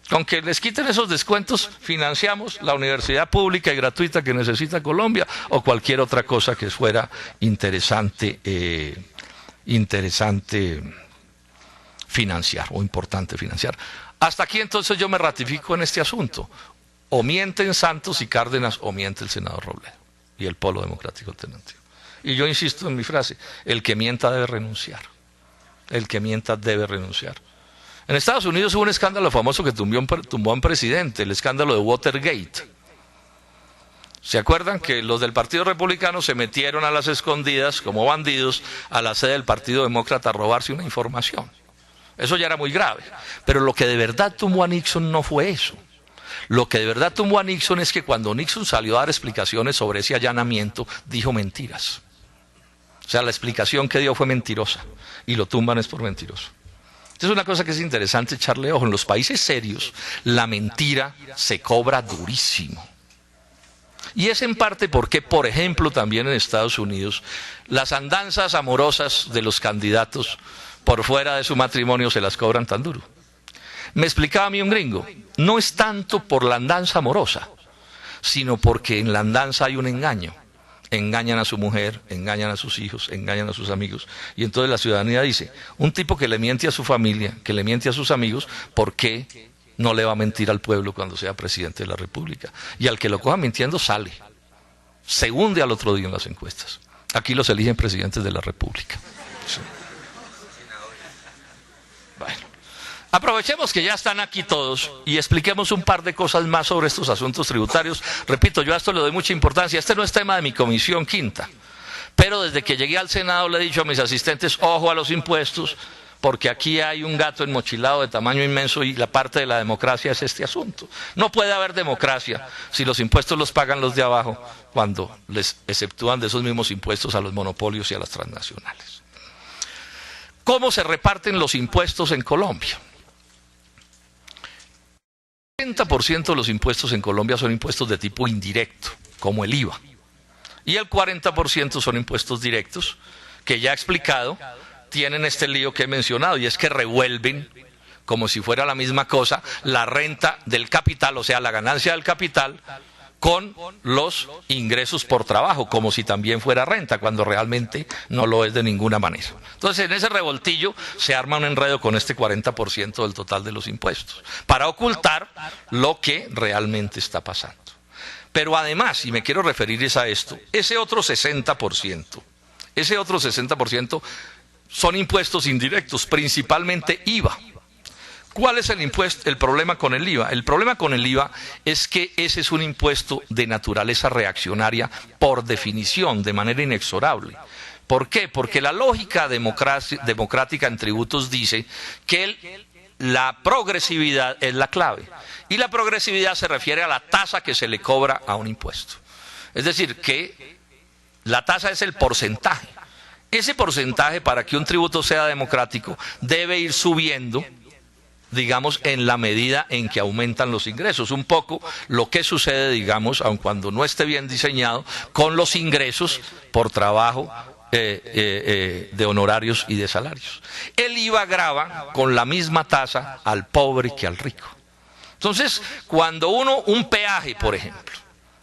Con que les quiten esos descuentos, financiamos la universidad pública y gratuita que necesita Colombia o cualquier otra cosa que fuera interesante financiar o importante financiar. Hasta aquí entonces yo me ratifico en este asunto. O mienten Santos y Cárdenas o miente el senador Robledo y el Polo Democrático Alternativo. Y yo insisto en mi frase, el que mienta debe renunciar. El que mienta debe renunciar. En Estados Unidos hubo un escándalo famoso que tumbó a un presidente, el escándalo de Watergate. ¿Se acuerdan que los del Partido Republicano se metieron a las escondidas como bandidos a la sede del Partido Demócrata a robarse una información? Eso ya era muy grave. Pero lo que de verdad tumbó a Nixon no fue eso. Lo que de verdad tumbó a Nixon es que cuando Nixon salió a dar explicaciones sobre ese allanamiento, dijo mentiras. O sea, la explicación que dio fue mentirosa. Y lo tumban es por mentiroso. Es una cosa que es interesante echarle ojo. En los países serios, la mentira se cobra durísimo. Y es en parte porque, por ejemplo, también en Estados Unidos, las andanzas amorosas de los candidatos por fuera de su matrimonio se las cobran tan duro. Me explicaba a mí un gringo, no es tanto por la andanza amorosa, sino porque en la andanza hay un engaño. Engañan a su mujer, engañan a sus hijos, engañan a sus amigos. Y entonces la ciudadanía dice, un tipo que le miente a su familia, que le miente a sus amigos, ¿por qué no le va a mentir al pueblo cuando sea presidente de la República? Y al que lo coja mintiendo sale. Se hunde al otro día en las encuestas. Aquí los eligen presidentes de la República. Sí. Bueno. Aprovechemos que ya están aquí todos y expliquemos un par de cosas más sobre estos asuntos tributarios. Repito, yo a esto le doy mucha importancia. Este no es tema de mi comisión quinta, pero desde que llegué al Senado le he dicho a mis asistentes, ojo a los impuestos, porque aquí hay un gato enmochilado de tamaño inmenso y la parte de la democracia es este asunto. No puede haber democracia si los impuestos los pagan los de abajo cuando les exceptúan de esos mismos impuestos a los monopolios y a las transnacionales. ¿Cómo se reparten los impuestos en Colombia? El 40% de los impuestos en Colombia son impuestos de tipo indirecto, como el IVA. Y el 40% son impuestos directos, que ya he explicado, tienen este lío que he mencionado, y es que revuelven, como si fuera la misma cosa, la renta del capital, o sea, la ganancia del capital, con los ingresos por trabajo, como si también fuera renta, cuando realmente no lo es de ninguna manera. Entonces, en ese revoltillo se arma un enredo con este 40% del total de los impuestos, para ocultar lo que realmente está pasando. Pero además, y me quiero referir a esto, ese otro 60% son impuestos indirectos, principalmente IVA. ¿Cuál es el problema con el IVA? El problema con el IVA es que ese es un impuesto de naturaleza reaccionaria por definición, de manera inexorable. ¿Por qué? Porque la lógica democrática en tributos dice que la progresividad es la clave. Y la progresividad se refiere a la tasa que se le cobra a un impuesto. Es decir, que la tasa es el porcentaje. Ese porcentaje, para que un tributo sea democrático, debe ir subiendo, digamos, en la medida en que aumentan los ingresos. Un poco lo que sucede, digamos, aun cuando no esté bien diseñado, con los ingresos por trabajo de honorarios y de salarios. El IVA grava con la misma tasa al pobre que al rico. Entonces, cuando un peaje, por ejemplo,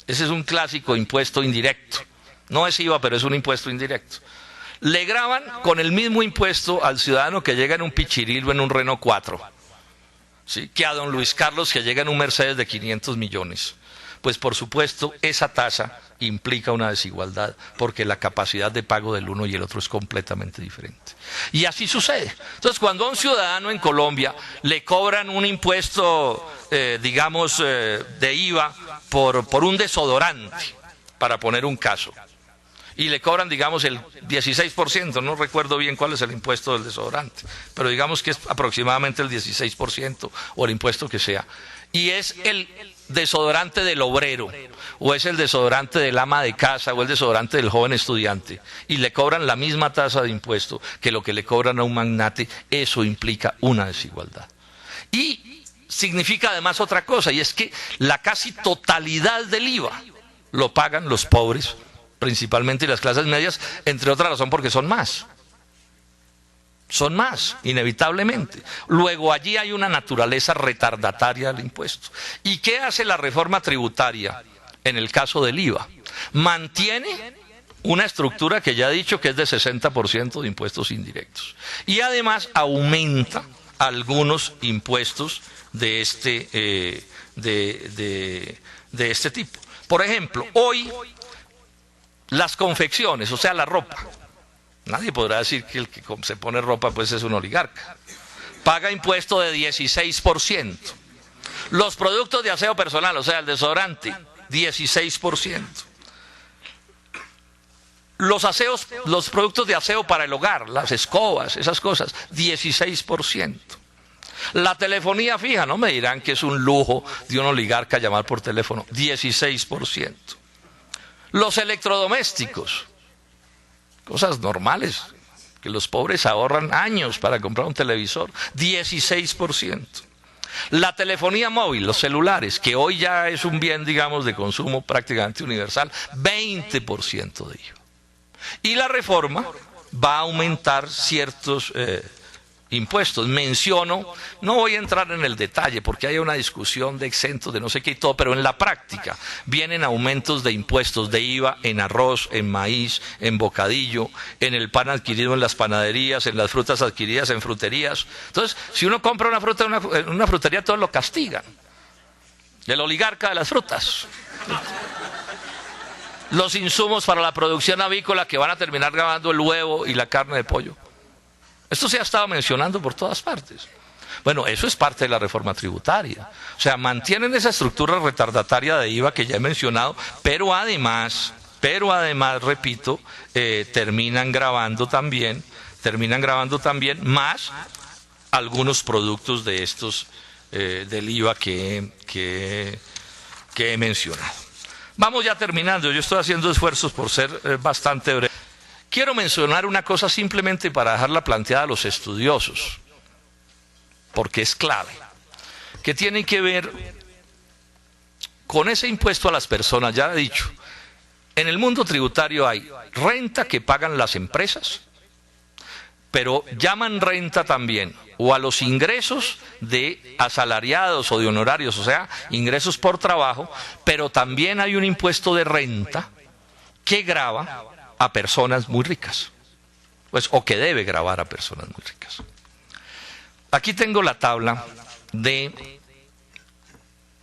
ese es un clásico impuesto indirecto, no es IVA, pero es un impuesto indirecto, le gravan con el mismo impuesto al ciudadano que llega en un Pichirilo, en un Renault 4, ¿sí?, que a don Luis Carlos que llega en un Mercedes de 500 millones. Pues por supuesto esa tasa implica una desigualdad, porque la capacidad de pago del uno y el otro es completamente diferente. Y así sucede. Entonces, cuando a un ciudadano en Colombia le cobran un impuesto, de IVA por un desodorante, para poner un caso, y le cobran, digamos, el 16%, no recuerdo bien cuál es el impuesto del desodorante, pero digamos que es aproximadamente el 16% o el impuesto que sea, y es el desodorante del obrero, o es el desodorante del ama de casa, o el desodorante del joven estudiante, y le cobran la misma tasa de impuesto que lo que le cobran a un magnate, eso implica una desigualdad. Y significa además otra cosa, y es que la casi totalidad del IVA lo pagan los pobres, principalmente las clases medias, entre otras razones porque son más. Son más, inevitablemente. Luego allí hay una naturaleza retardataria del impuesto. ¿Y qué hace la reforma tributaria en el caso del IVA? Mantiene una estructura que ya he dicho que es de 60% de impuestos indirectos. Y además aumenta algunos impuestos de este tipo. Por ejemplo, hoy las confecciones, o sea, la ropa. Nadie podrá decir que el que se pone ropa pues es un oligarca. Paga impuesto de 16%. Los productos de aseo personal, o sea, el desodorante, 16%. Los productos de aseo para el hogar, las escobas, esas cosas, 16%. La telefonía fija, no me dirán que es un lujo de un oligarca llamar por teléfono, 16%. Los electrodomésticos, cosas normales, que los pobres ahorran años para comprar un televisor, 16%. La telefonía móvil, los celulares, que hoy ya es un bien, digamos, de consumo prácticamente universal, 20% de ello. Y la reforma va a aumentar ciertos impuestos. Menciono, no voy a entrar en el detalle porque hay una discusión de exentos de no sé qué y todo, pero en la práctica vienen aumentos de impuestos de IVA en arroz, en maíz, en bocadillo, en el pan adquirido en las panaderías, en las frutas adquiridas en fruterías. Entonces, si uno compra una fruta en una frutería, todos lo castigan. El oligarca de las frutas. Los insumos para la producción avícola que van a terminar grabando el huevo y la carne de pollo. Esto se ha estado mencionando por todas partes. Bueno, eso es parte de la reforma tributaria. O sea, mantienen esa estructura retardataria de IVA que ya he mencionado, pero además, repito, terminan grabando también más algunos productos de estos del IVA que he mencionado. Vamos ya terminando, yo estoy haciendo esfuerzos por ser bastante breve. Quiero mencionar una cosa simplemente para dejarla planteada a los estudiosos, porque es clave, que tiene que ver con ese impuesto a las personas. Ya he dicho, en el mundo tributario hay renta que pagan las empresas, pero llaman renta también o a los ingresos de asalariados o de honorarios, o sea, ingresos por trabajo, pero también hay un impuesto de renta que grava a personas muy ricas, pues, o que debe gravar a personas muy ricas. Aquí tengo la tabla de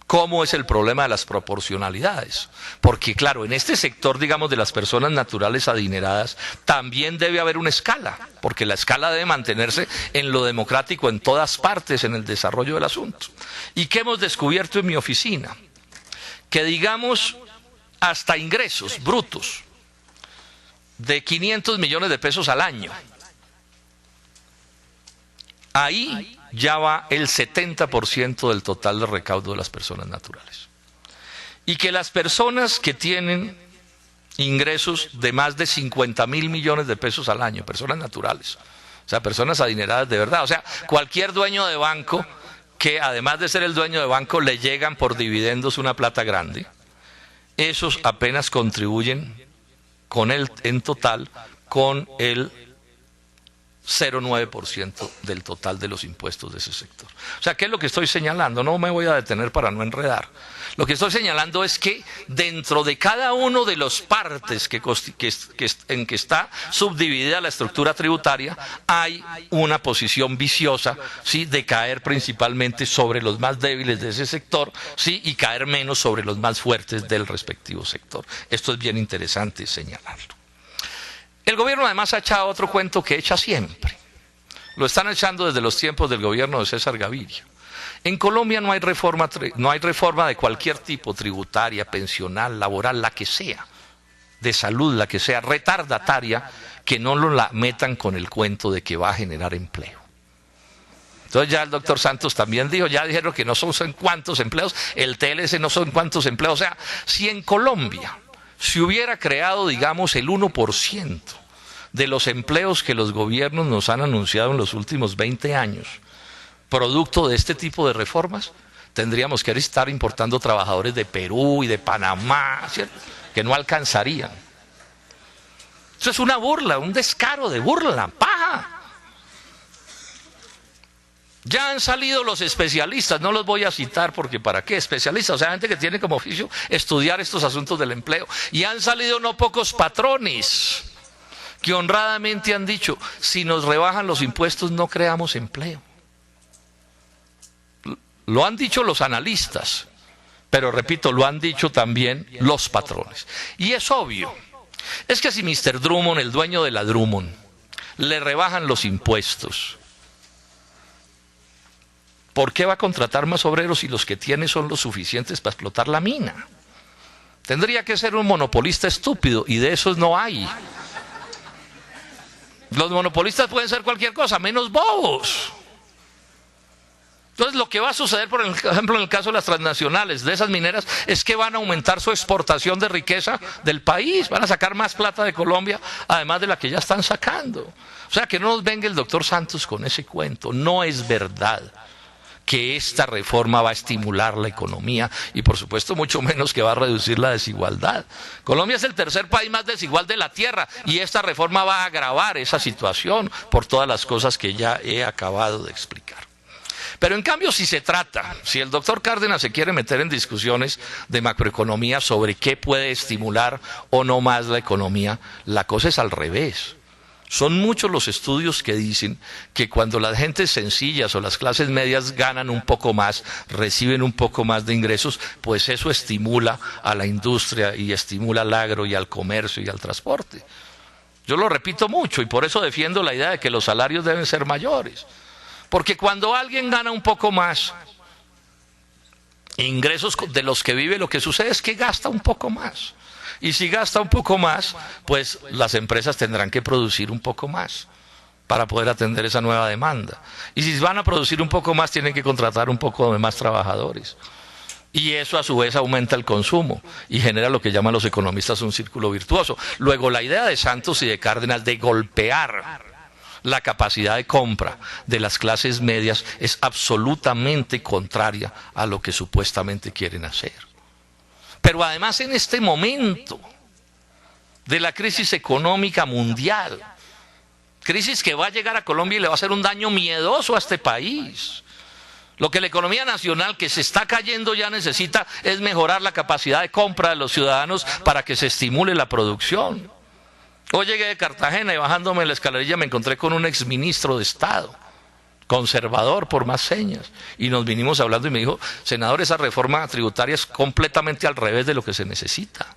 cómo es el problema de las proporcionalidades, porque claro, en este sector, digamos, de las personas naturales adineradas, también debe haber una escala, porque la escala debe mantenerse en lo democrático en todas partes en el desarrollo del asunto. ¿Y qué hemos descubierto en mi oficina? Que digamos, hasta ingresos brutos de 500 millones de pesos al año, ahí ya va el 70% del total de recaudo de las personas naturales. Y que las personas que tienen ingresos de más de 50.000 millones de pesos al año, personas naturales, o sea, personas adineradas de verdad, o sea, cualquier dueño de banco que además de ser el dueño de banco le llegan por dividendos una plata grande, esos apenas contribuyen en total con el 0,9% del total de los impuestos de ese sector. O sea, ¿qué es lo que estoy señalando? No me voy a detener para no enredar. Lo que estoy señalando es que dentro de cada uno de los partes en que está subdividida la estructura tributaria, hay una posición viciosa, ¿sí?, de caer principalmente sobre los más débiles de ese sector, ¿sí?, y caer menos sobre los más fuertes del respectivo sector. Esto es bien interesante señalarlo. El gobierno además ha echado otro cuento que echa siempre. Lo están echando desde los tiempos del gobierno de César Gaviria. En Colombia no hay reforma de cualquier tipo, tributaria, pensional, laboral, la que sea. de salud, la que sea retardataria, que no lo la metan con el cuento de que va a generar empleo. Entonces ya el doctor Santos también dijo, ya dijeron que no son cuántos empleos, el TLC no son cuántos empleos. O sea, si en Colombia se hubiera creado, digamos, el 1% de los empleos que los gobiernos nos han anunciado en los últimos 20 años, producto de este tipo de reformas, tendríamos que estar importando trabajadores de Perú y de Panamá, ¿cierto?, que no alcanzarían. Eso es una burla, un descaro de burla, paja. Ya han salido los especialistas, no los voy a citar porque ¿para qué? Especialistas, o sea, gente que tiene como oficio estudiar estos asuntos del empleo. Y han salido no pocos patrones que honradamente han dicho, si nos rebajan los impuestos no creamos empleo. Lo han dicho los analistas, pero repito, lo han dicho también los patrones. Y es obvio, es que si Mr. Drummond, el dueño de la Drummond, le rebajan los impuestos, ¿por qué va a contratar más obreros si los que tiene son los suficientes para explotar la mina? Tendría que ser un monopolista estúpido, y de esos no hay. Los monopolistas pueden ser cualquier cosa, menos bobos. Entonces lo que va a suceder, por ejemplo, en el caso de las transnacionales, de esas mineras, es que van a aumentar su exportación de riqueza del país, van a sacar más plata de Colombia, además de la que ya están sacando. O sea, que no nos venga el doctor Santos con ese cuento, no es verdad que esta reforma va a estimular la economía y por supuesto mucho menos que va a reducir la desigualdad. Colombia es el tercer país más desigual de la tierra y esta reforma va a agravar esa situación por todas las cosas que ya he acabado de explicar. Pero en cambio, si el doctor Cárdenas se quiere meter en discusiones de macroeconomía sobre qué puede estimular o no más la economía, la cosa es al revés. Son muchos los estudios que dicen que cuando las gentes sencillas o las clases medias ganan un poco más, reciben un poco más de ingresos, pues eso estimula a la industria y estimula al agro y al comercio y al transporte. Yo lo repito mucho y por eso defiendo la idea de que los salarios deben ser mayores. Porque cuando alguien gana un poco más, ingresos de los que vive, lo que sucede es que gasta un poco más. Y si gasta un poco más, pues las empresas tendrán que producir un poco más para poder atender esa nueva demanda. Y si van a producir un poco más, tienen que contratar un poco de más trabajadores. Y eso a su vez aumenta el consumo y genera lo que llaman los economistas un círculo virtuoso. Luego la idea de Santos y de Cárdenas de golpear la capacidad de compra de las clases medias es absolutamente contraria a lo que supuestamente quieren hacer. Pero además en este momento de la crisis económica mundial, crisis que va a llegar a Colombia y le va a hacer un daño miedoso a este país. Lo que la economía nacional que se está cayendo ya necesita es mejorar la capacidad de compra de los ciudadanos para que se estimule la producción. Hoy llegué de Cartagena y bajándome la escalerilla me encontré con un exministro de Estado, conservador por más señas, y nos vinimos hablando y me dijo, senador, esa reforma tributaria es completamente al revés de lo que se necesita,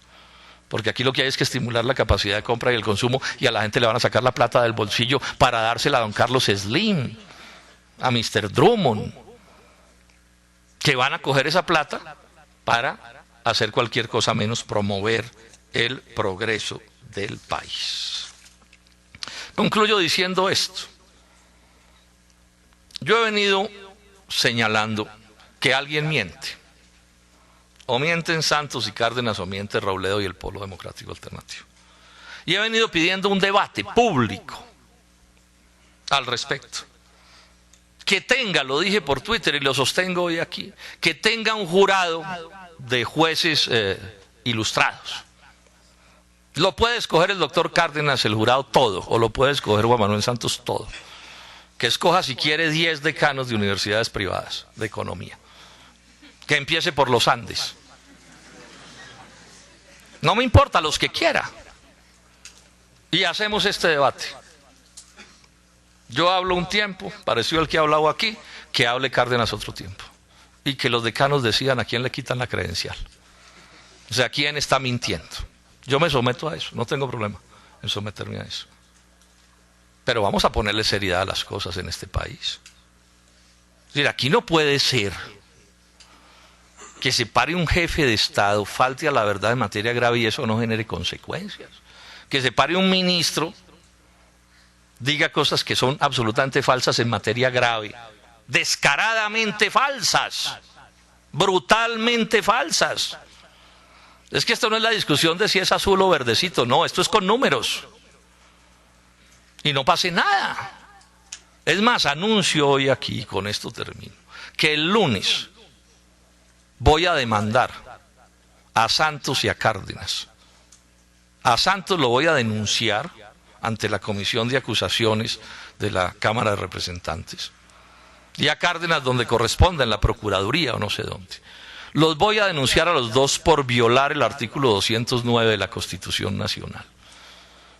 porque aquí lo que hay es que estimular la capacidad de compra y el consumo y a la gente le van a sacar la plata del bolsillo para dársela a don Carlos Slim, a Mr. Drummond, que van a coger esa plata para hacer cualquier cosa menos promover el progreso del país. Concluyo diciendo esto. Yo he venido señalando que alguien miente. O mienten Santos y Cárdenas o miente Robledo y el Polo Democrático Alternativo. Y he venido pidiendo un debate público al respecto. Que tenga, lo dije por Twitter y lo sostengo hoy aquí, que tenga un jurado de jueces ilustrados. Lo puede escoger el doctor Cárdenas, el jurado, todo, o lo puede escoger Juan Manuel Santos, todo. Que escoja si quiere 10 decanos de universidades privadas de economía. Que empiece por los Andes. No me importa, los que quiera. Y hacemos este debate. Yo hablo un tiempo, parecido al que he hablado aquí, que hable Cárdenas otro tiempo. Y que los decanos decidan a quién le quitan la credencial. O sea, quién está mintiendo. Yo me someto a eso, no tengo problema en someterme a eso. Pero vamos a ponerle seriedad a las cosas en este país. Es decir, aquí no puede ser que se pare un jefe de Estado, falte a la verdad en materia grave y eso no genere consecuencias. Que se pare un ministro, diga cosas que son absolutamente falsas en materia grave, descaradamente falsas, brutalmente falsas. Es que esto no es la discusión de si es azul o verdecito, no, esto es con números. Y no pase nada. Es más, anuncio hoy aquí, con esto termino, que el lunes voy a demandar a Santos y a Cárdenas. A Santos lo voy a denunciar ante la Comisión de Acusaciones de la Cámara de Representantes. Y a Cárdenas donde corresponda, en la Procuraduría o no sé dónde. Los voy a denunciar a los dos por violar el artículo 209 de la Constitución Nacional,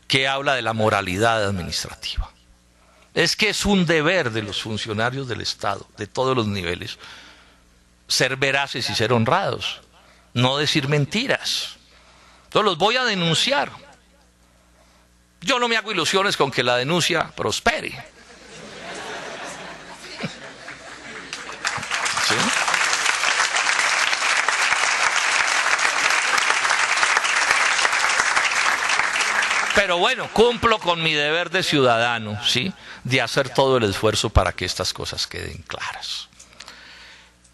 que habla de la moralidad administrativa. Es que es un deber de los funcionarios del Estado, de todos los niveles, ser veraces y ser honrados, no decir mentiras. Entonces los voy a denunciar. Yo no me hago ilusiones con que la denuncia prospere. ¿Sí? Pero bueno, cumplo con mi deber de ciudadano, ¿sí? De hacer todo el esfuerzo para que estas cosas queden claras.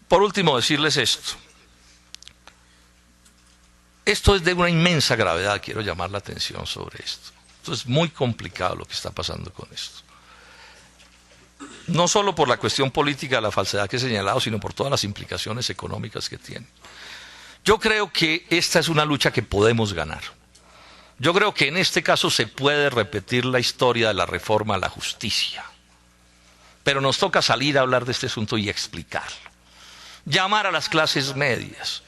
Por último, decirles esto. Esto es de una inmensa gravedad, quiero llamar la atención sobre esto. Esto es muy complicado lo que está pasando con esto. No solo por la cuestión política de la falsedad que he señalado, sino por todas las implicaciones económicas que tiene. Yo creo que esta es una lucha que podemos ganar. Yo creo que en este caso se puede repetir la historia de la reforma a la justicia. Pero nos toca salir a hablar de este asunto y explicarlo. Llamar a las clases medias,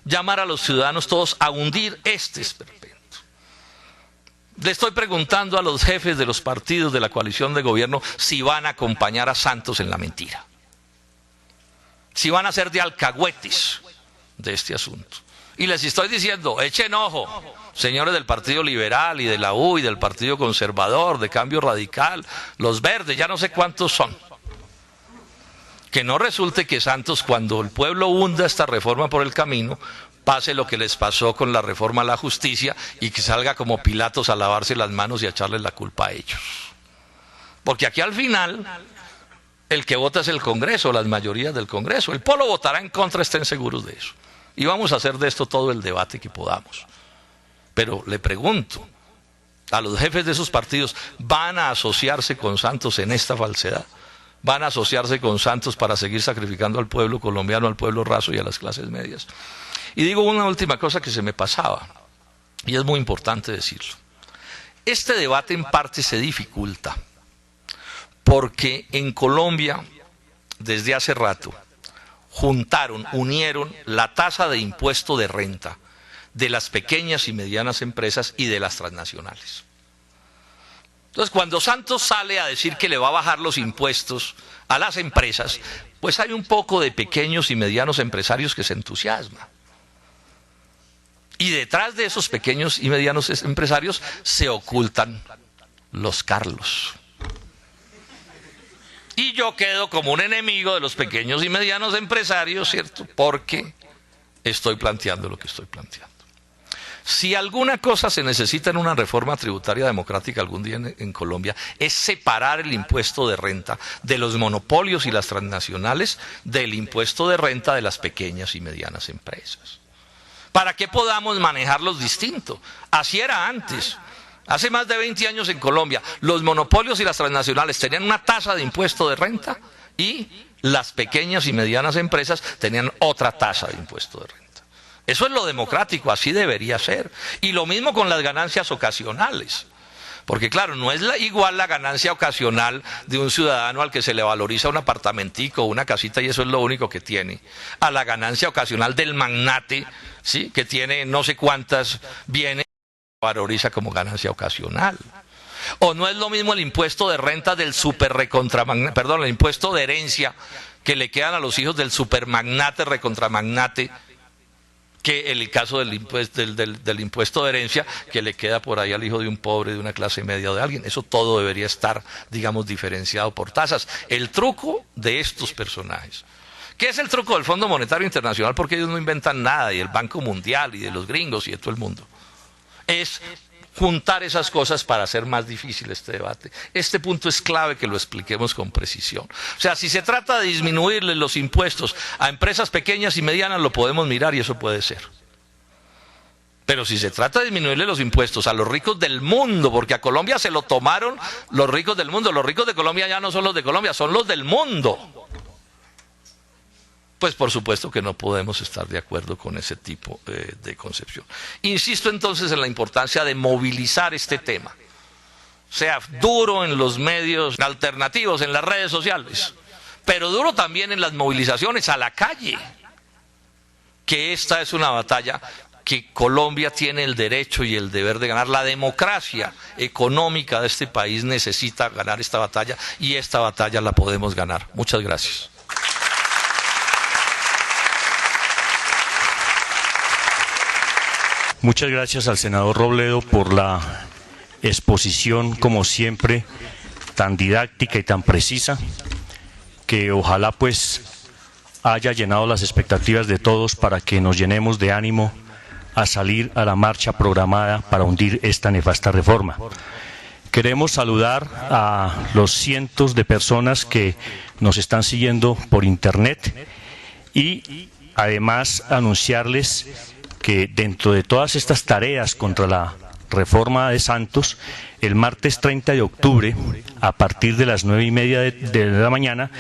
llamar a los ciudadanos todos a hundir este esperpento. Le estoy preguntando a los jefes de los partidos de la coalición de gobierno si van a acompañar a Santos en la mentira. Si van a ser de alcahuetes de este asunto. Y les estoy diciendo, echen ojo, señores del Partido Liberal y de la U y del Partido Conservador, de Cambio Radical, los verdes, ya no sé cuántos son. Que no resulte que Santos, cuando el pueblo hunda esta reforma por el camino, pase lo que les pasó con la reforma a la justicia y que salga como Pilatos a lavarse las manos y a echarles la culpa a ellos. Porque aquí al final, el que vota es el Congreso, las mayorías del Congreso. El pueblo votará en contra, estén seguros de eso. Y vamos a hacer de esto todo el debate que podamos. Pero le pregunto a los jefes de esos partidos, ¿van a asociarse con Santos en esta falsedad? ¿Van a asociarse con Santos para seguir sacrificando al pueblo colombiano, al pueblo raso y a las clases medias? Y digo una última cosa que se me pasaba, y es muy importante decirlo. Este debate en parte se dificulta, porque en Colombia, desde hace rato, unieron la tasa de impuesto de renta de las pequeñas y medianas empresas y de las transnacionales. Entonces, cuando Santos sale a decir que le va a bajar los impuestos a las empresas, pues hay un poco de pequeños y medianos empresarios que se entusiasman. Y detrás de esos pequeños y medianos empresarios se ocultan los Carlos. Y yo quedo como un enemigo de los pequeños y medianos empresarios, ¿cierto? Porque estoy planteando lo que estoy planteando. Si alguna cosa se necesita en una reforma tributaria democrática algún día en Colombia, es separar el impuesto de renta de los monopolios y las transnacionales del impuesto de renta de las pequeñas y medianas empresas. Para que podamos manejarlos distinto. Así era antes. Hace más de 20 años en Colombia, los monopolios y las transnacionales tenían una tasa de impuesto de renta y las pequeñas y medianas empresas tenían otra tasa de impuesto de renta. Eso es lo democrático, así debería ser. Y lo mismo con las ganancias ocasionales. Porque claro, no es igual la ganancia ocasional de un ciudadano al que se le valoriza un apartamentico o una casita y eso es lo único que tiene, a la ganancia ocasional del magnate, ¿sí? Que tiene no sé cuántas bienes, valoriza como ganancia ocasional. O no es lo mismo el impuesto de renta del el impuesto de herencia que le quedan a los hijos del supermagnate, recontramagnate, que el caso del impuesto de herencia que le queda por ahí al hijo de un pobre, de una clase media o de alguien. Eso todo debería estar, digamos, diferenciado por tasas. El truco de estos personajes, ¿Qué es el truco del Fondo Monetario Internacional? Porque ellos no inventan nada, y el Banco Mundial, y de los gringos, y de todo el mundo. Es juntar esas cosas para hacer más difícil este debate. Este punto es clave que lo expliquemos con precisión. O sea, si se trata de disminuirle los impuestos a empresas pequeñas y medianas, lo podemos mirar y eso puede ser. Pero si se trata de disminuirle los impuestos a los ricos del mundo, porque a Colombia se lo tomaron los ricos del mundo, los ricos de Colombia ya no son los de Colombia, son los del mundo. Pues por supuesto que no podemos estar de acuerdo con ese tipo de concepción. Insisto entonces en la importancia de movilizar este tema. Sea duro en los medios alternativos, en las redes sociales, pero duro también en las movilizaciones a la calle. Que esta es una batalla que Colombia tiene el derecho y el deber de ganar. La democracia económica de este país necesita ganar esta batalla y esta batalla la podemos ganar. Muchas gracias. Muchas gracias al senador Robledo por la exposición, como siempre, tan didáctica y tan precisa, que ojalá pues haya llenado las expectativas de todos para que nos llenemos de ánimo a salir a la marcha programada para hundir esta nefasta reforma. Queremos saludar a los cientos de personas que nos están siguiendo por internet y además anunciarles que dentro de todas estas tareas contra la reforma de Santos, el martes 30 de octubre, a partir de las 9:30 de la mañana,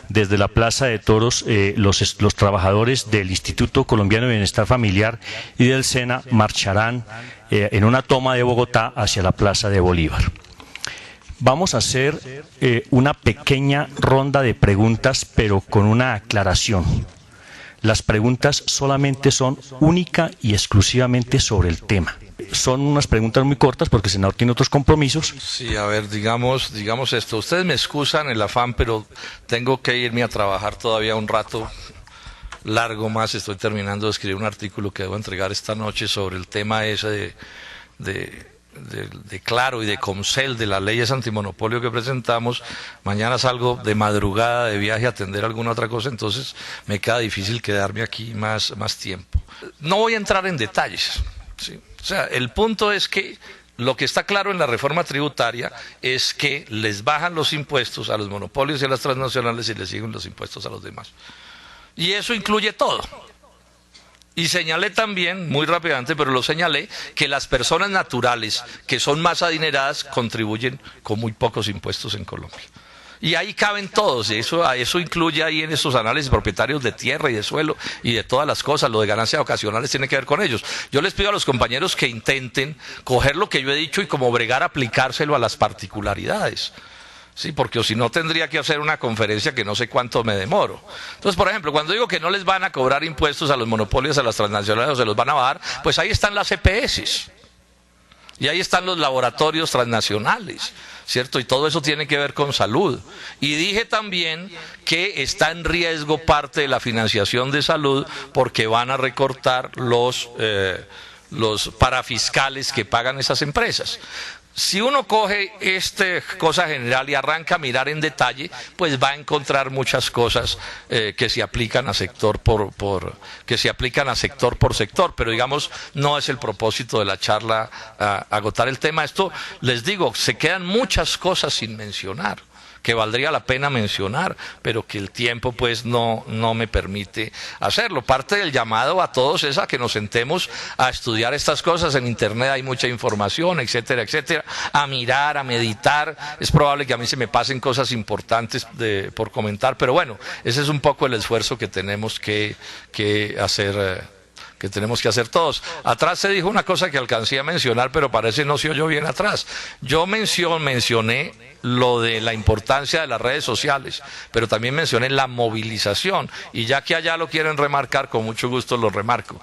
desde la Plaza de Toros, los trabajadores del Instituto Colombiano de Bienestar Familiar y del SENA marcharán en una toma de Bogotá hacia la Plaza de Bolívar. Vamos a hacer una pequeña ronda de preguntas, pero con una aclaración. Las preguntas solamente son única y exclusivamente sobre el tema. Son unas preguntas muy cortas porque el senador tiene otros compromisos. Sí, a ver, digamos esto. Ustedes me excusan el afán, pero tengo que irme a trabajar todavía un rato largo más. Estoy terminando de escribir un artículo que debo entregar esta noche sobre el tema ese de Claro y de Comcel, de las leyes antimonopolio que presentamos. Mañana salgo de madrugada de viaje a atender alguna otra cosa, entonces me queda difícil quedarme aquí más tiempo. No voy a entrar en detalles, ¿sí? O sea, el punto es que lo que está claro en la reforma tributaria es que les bajan los impuestos a los monopolios y a las transnacionales y les siguen los impuestos a los demás. Y eso incluye todo. Y señalé también, muy rápidamente, pero lo señalé, que las personas naturales que son más adineradas contribuyen con muy pocos impuestos en Colombia. Y ahí caben todos, eso incluye ahí en esos análisis propietarios de tierra y de suelo y de todas las cosas. Lo de ganancias ocasionales tiene que ver con ellos. Yo les pido a los compañeros que intenten coger lo que yo he dicho y como bregar aplicárselo a las particularidades. Sí, porque si no tendría que hacer una conferencia que no sé cuánto me demoro. Entonces, por ejemplo, cuando digo que no les van a cobrar impuestos a los monopolios, a las transnacionales, o se los van a bajar, pues ahí están las EPS. Y ahí están los laboratorios transnacionales, ¿cierto? Y todo eso tiene que ver con salud. Y dije también que está en riesgo parte de la financiación de salud porque van a recortar los parafiscales que pagan esas empresas. Si uno coge esta cosa general y arranca a mirar en detalle, pues va a encontrar muchas cosas que se aplican a sector por sector, pero digamos no es el propósito de la charla agotar el tema. Esto les digo, se quedan muchas cosas sin mencionar, que valdría la pena mencionar, pero que el tiempo pues no me permite hacerlo. Parte del llamado a todos es a que nos sentemos a estudiar estas cosas. En internet hay mucha información, etcétera, etcétera, a mirar, a meditar. Es probable que a mí se me pasen cosas importantes por comentar, pero bueno, ese es un poco el esfuerzo que tenemos que hacer. Que tenemos que hacer todos. Atrás se dijo una cosa que alcancé a mencionar, pero parece no se oyó bien atrás. Yo mencioné lo de la importancia de las redes sociales, pero también mencioné la movilización, y ya que allá lo quieren remarcar, con mucho gusto lo remarco.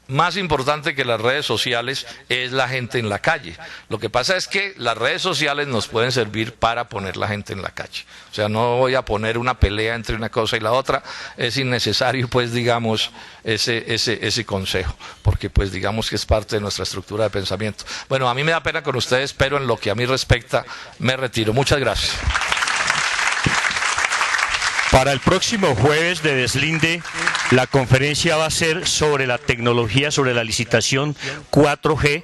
Más importante que las redes sociales es la gente en la calle. Lo que pasa es que las redes sociales nos pueden servir para poner la gente en la calle. O sea, no voy a poner una pelea entre una cosa y la otra. Es innecesario, pues, digamos, ese consejo, porque, pues, digamos que es parte de nuestra estructura de pensamiento. Bueno, a mí me da pena con ustedes, pero en lo que a mí respecta, me retiro. Muchas gracias. Para el próximo jueves de Deslinde, la conferencia va a ser sobre la tecnología, sobre la licitación 4G.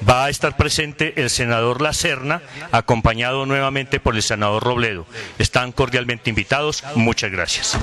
Va a estar presente el senador Lacerna, acompañado nuevamente por el senador Robledo. Están cordialmente invitados. Muchas gracias.